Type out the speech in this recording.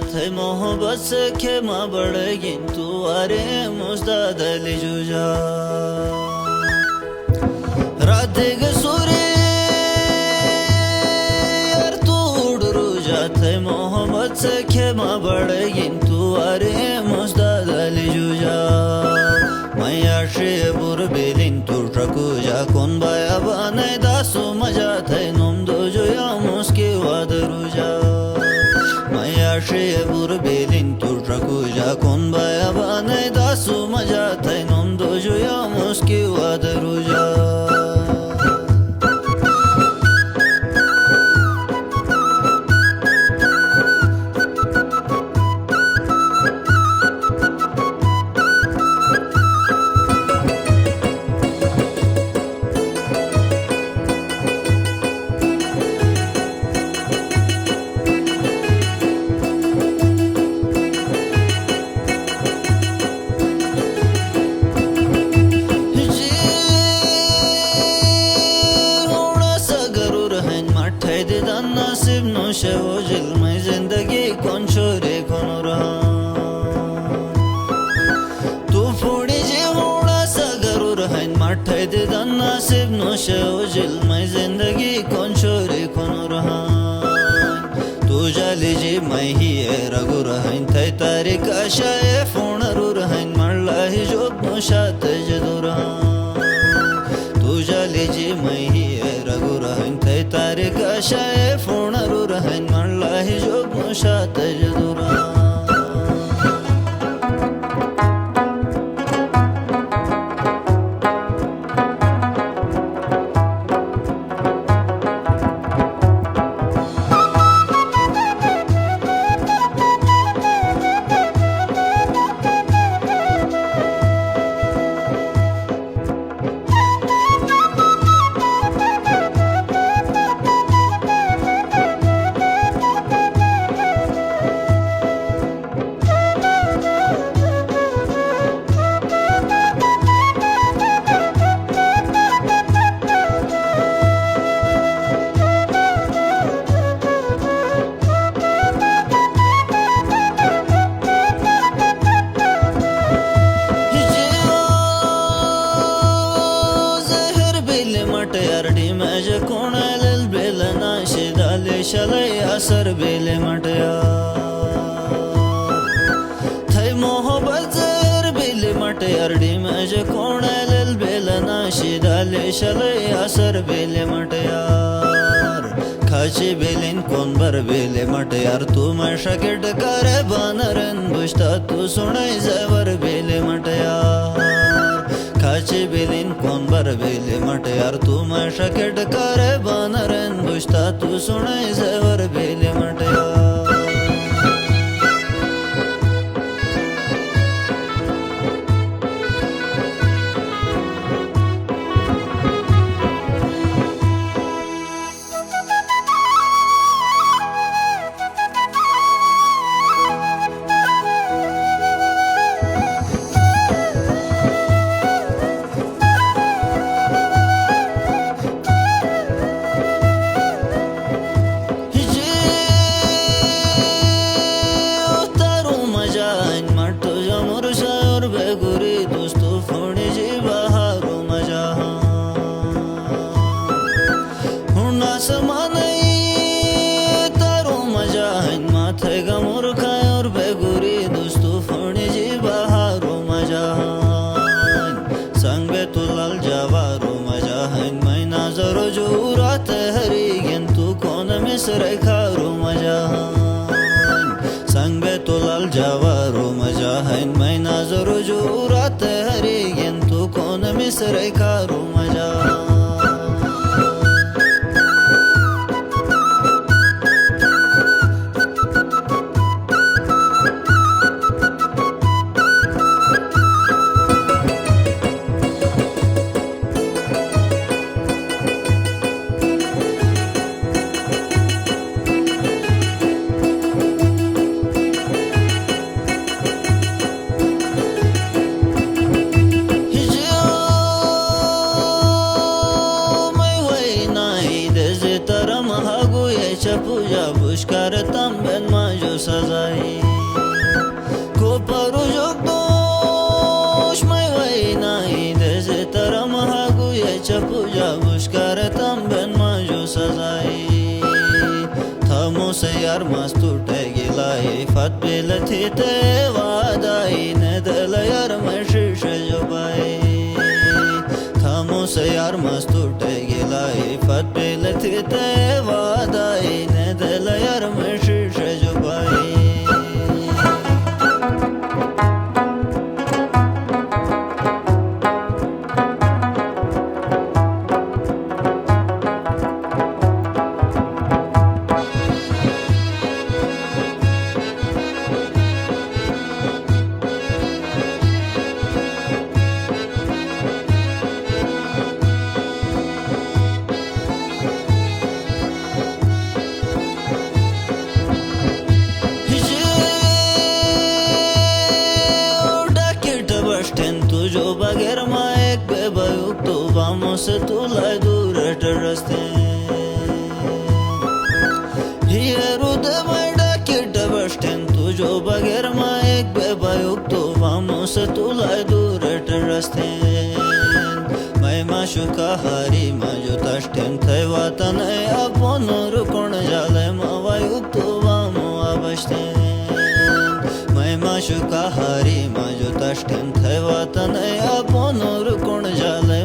थे मोहब्बत से खेमा बढ़ेगी तू अरे मुस्ताद अली जुजा राधे गसूरे यार तू रुजा थे मोहब्बत से खेमा बढ़ेगी तू अरे मुस्ताद अली जुजा मैया शेबुर बेलिन तू ट्रकुजा कौन बाया बने दासु मजा थे नुम दो जो या मुस्के वादरुजा शेबुर बेलिन तू ट्रकुजा कौन बाया बने दासु मजा थे नुम दो जो या मुस्के वादरुजा नसीब नोशे वो जिल में जिंदगी कौन छोरे कौन रहा तू फोड़ी जी होड़ा सा गरूर है मठे दे दन नसीब नोशे वो जिल में जिंदगी कौन छोरे कौन रहा तू जाली जी मैं ही रगुर है थे तारी काशाए फोन रूर है मरला ही जोग नोशात जदूर तू जाली जी मैं ही रगुर है थे तारी काशाए फोन रूर है मरला ही जोग नोशात जदूर यारडी माझे कोणाला बेल नाशे दाले शलय असर बेले मटया थै मोहब्बत जर बेले मट यारडी माझे कोणाला बेल नाशे दाले शलय असर बेले मट यार खाचे बेलेन कोण बर बेले मट यार तू माशा केट करे बानरन बुझता तू सुनाय जवर बेले मट यार खाचे बेलिन कौन बर बेले मट यार तू माशा केट करे बानरन बुझता तू सुनाय जवर बेले मट यार मिसरे खारू मजा संग तुलाल जावारू मजा है मैं नाजरो जो रात हरी तू कौन मिसरे खारू मजा थामोस यार मास्तुटे गिलाई फत बेल थे वादाई ने दल यार मशीश जुबाई थामोस यार मास्तुटे गिलाई फत बेल थे वादाई ने दल यार मशीश जुबाई तुझो बगैर मायक बेबयुक तो vamos तुला दूर रस्ते हियरू दे मैडा किट बस्टेन तुझो बगैर मायक बेबयुक तो vamos तुला दूर रस्ते मैं माशुका हारी माजो तस्टेन थै वातन आपण रुकोण जाले मावायुक तो वामो आवश्ते माशुका हारी माजो तस्टेन थै वातन आपण रुकोण जाले